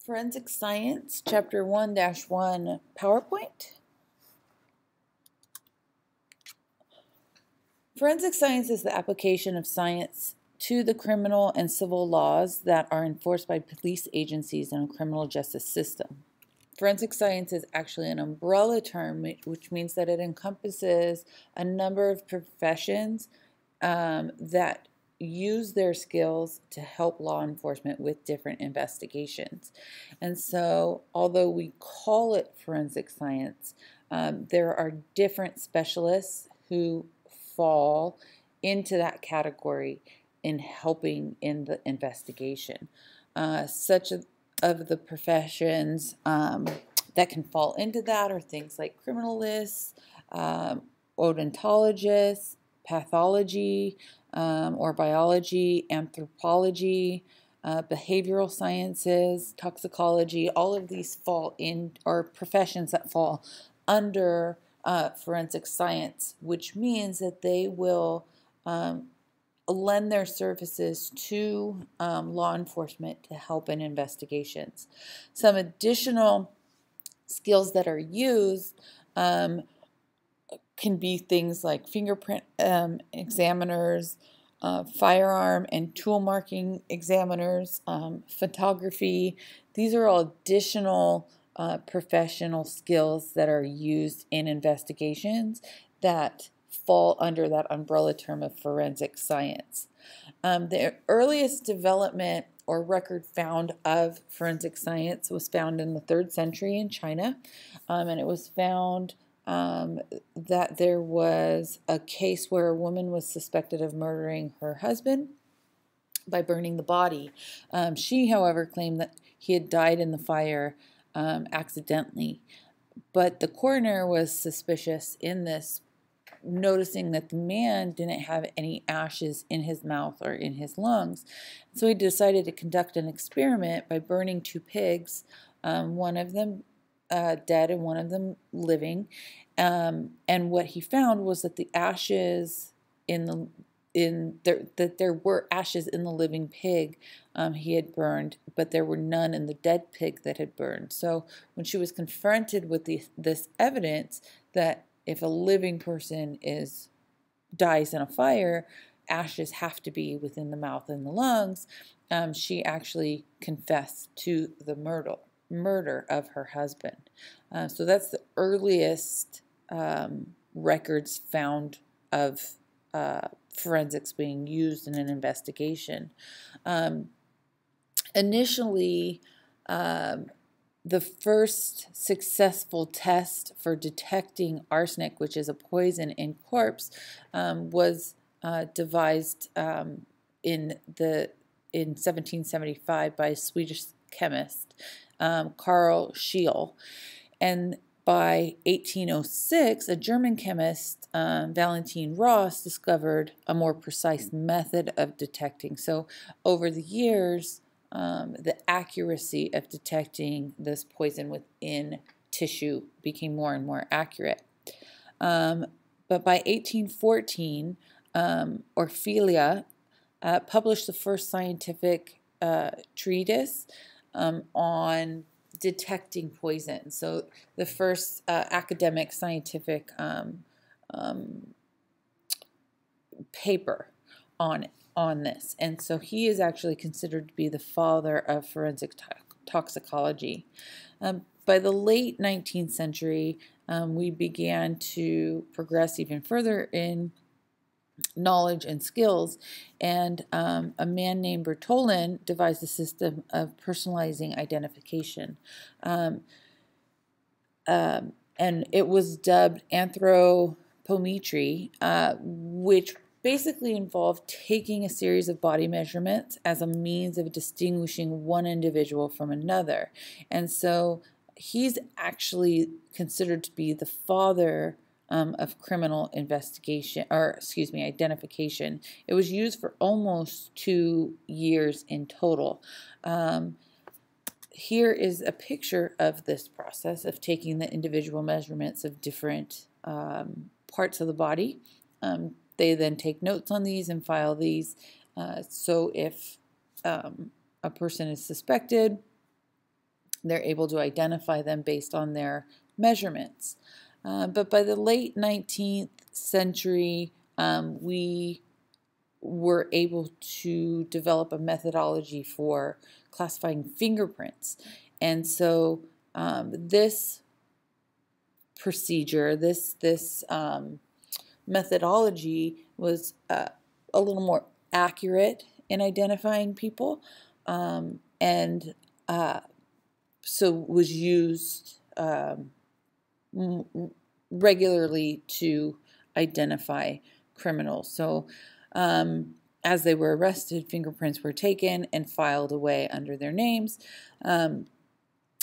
Forensic Science, Chapter 1-1, PowerPoint. Forensic science is the application of science to the criminal and civil laws that are enforced by police agencies and a criminal justice system. Forensic science is actually an umbrella term, which means that it encompasses a number of professions that use their skills to help law enforcement with different investigations. And so, although we call it forensic science, there are different specialists who fall into that category in helping in the investigation. Such of the professions that can fall into that are things like criminalists, odontologists, pathology or biology, anthropology, behavioral sciences, toxicology. All of these fall in, or professions that fall under forensic science, which means that they will lend their services to law enforcement to help in investigations. Some additional skills that are used can be things like fingerprint examiners, firearm and tool marking examiners, photography. These are all additional professional skills that are used in investigations that fall under that umbrella term of forensic science. The earliest development or record found of forensic science was found in the 3rd century in China, and it was found that there was a case where a woman was suspected of murdering her husband by burning the body. She, however, claimed that he had died in the fire accidentally, but the coroner was suspicious in this, noticing that the man didn't have any ashes in his mouth or in his lungs. So he decided to conduct an experiment by burning 2 pigs, one of them dead and one of them living. And what he found was that the ashes that there were ashes in the living pig he had burned, but there were none in the dead pig that had burned. So when she was confronted with this evidence that if a living person dies in a fire, ashes have to be within the mouth and the lungs, she actually confessed to the murder of her husband. So that's the earliest records found of forensics being used in an investigation. Initially, the first successful test for detecting arsenic, which is a poison in corpse, was devised in 1775 by a Swedish chemist, Carl Scheele. And by 1806, a German chemist, Valentin Ross, discovered a more precise method of detecting. So over the years, the accuracy of detecting this poison within tissue became more and more accurate. But by 1814, Orfila published the first scientific treatise on detecting poison. So the first academic scientific paper on this. And so he is actually considered to be the father of forensic toxicology. By the late 19th century, we began to progress even further in knowledge and skills, and a man named Bertolin devised a system of personalizing identification, and it was dubbed anthropometry, which basically involved taking a series of body measurements as a means of distinguishing one individual from another. And so he's actually considered to be the father of criminal investigation, or excuse me, identification. It was used for almost 2 years in total. Here is a picture of this process of taking the individual measurements of different parts of the body. They then take notes on these and file these. So if a person is suspected, They're able to identify them based on their measurements. But by the late 19th century, we were able to develop a methodology for classifying fingerprints. And so this procedure, this methodology was a little more accurate in identifying people, and so was used regularly to identify criminals. So as they were arrested, fingerprints were taken and filed away under their names. And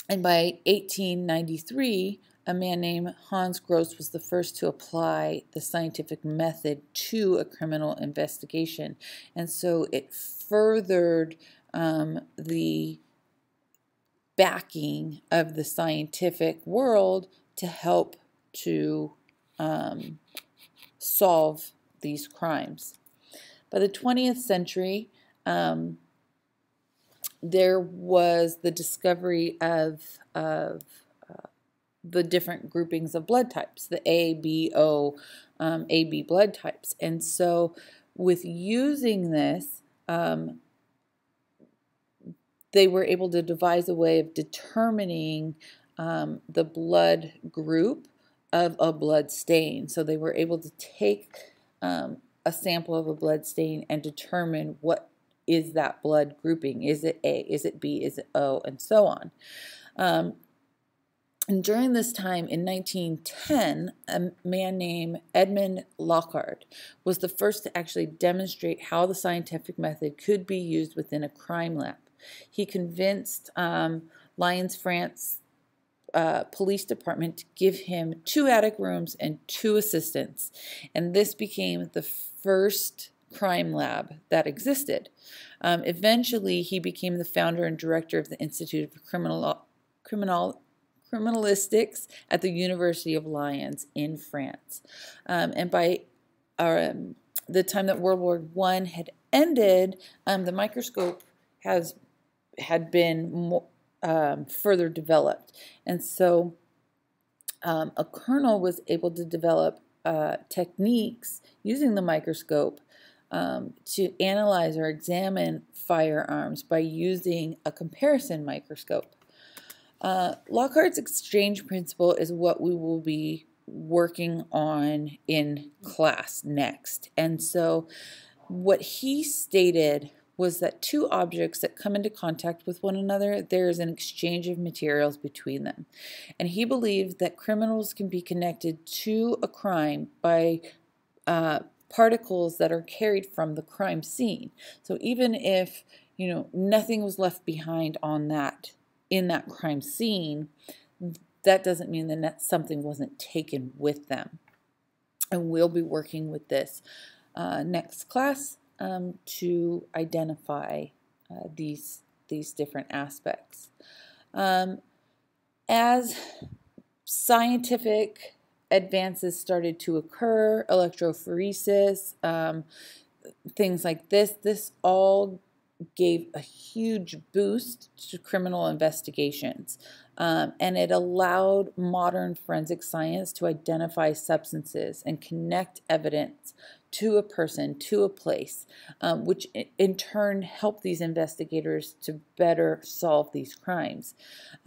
by 1893, a man named Hans Gross was the first to apply the scientific method to a criminal investigation. And so it furthered the backing of the scientific world to help to solve these crimes. By the 20th century, there was the discovery of the different groupings of blood types, the A, B, O, AB blood types. And so with using this, they were able to devise a way of determining the blood group of a blood stain. So they were able to take a sample of a blood stain and determine what is that blood grouping. Is it A? Is it B? Is it O? And so on. And during this time in 1910, a man named Edmund Lockhart was the first to actually demonstrate how the scientific method could be used within a crime lab. He convinced Lyons, France police department to give him 2 attic rooms and 2 assistants. And this became the first crime lab that existed. Eventually, he became the founder and director of the Institute of Criminalistics at the University of Lyons in France. And by the time that World War I had ended, the microscope had been more, further developed. And so a colonel was able to develop techniques using the microscope to analyze or examine firearms by using a comparison microscope. Lockhart's exchange principle is what we will be working on in class next. And so what he stated was that 2 objects that come into contact with one another, there is an exchange of materials between them. And he believed that criminals can be connected to a crime by particles that are carried from the crime scene. So even if, nothing was left behind in that crime scene, that doesn't mean that something wasn't taken with them. And we'll be working with this next class to identify these different aspects. As scientific advances started to occur, electrophoresis, things like this all gave a huge boost to criminal investigations. And it allowed modern forensic science to identify substances and connect evidence to a person, to a place, which in turn helped these investigators to better solve these crimes.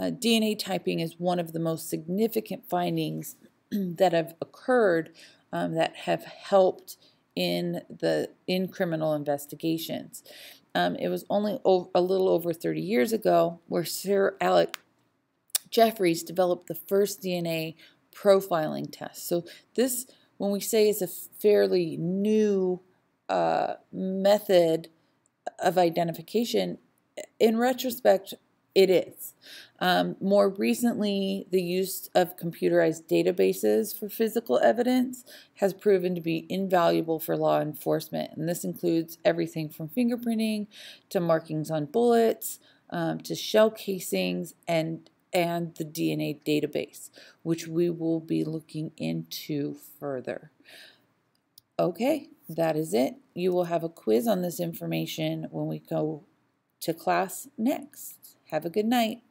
DNA typing is one of the most significant findings that have occurred that have helped in criminal investigations. It was only a little over 30 years ago where Sir Alec Jeffreys developed the first DNA profiling test. So this, when we say, is a fairly new method of identification, in retrospect, it is. More recently, the use of computerized databases for physical evidence has proven to be invaluable for law enforcement, and this includes everything from fingerprinting to markings on bullets to shell casings and the DNA database, which we will be looking into further. Okay, that is it. You will have a quiz on this information when we go to class next. Have a good night.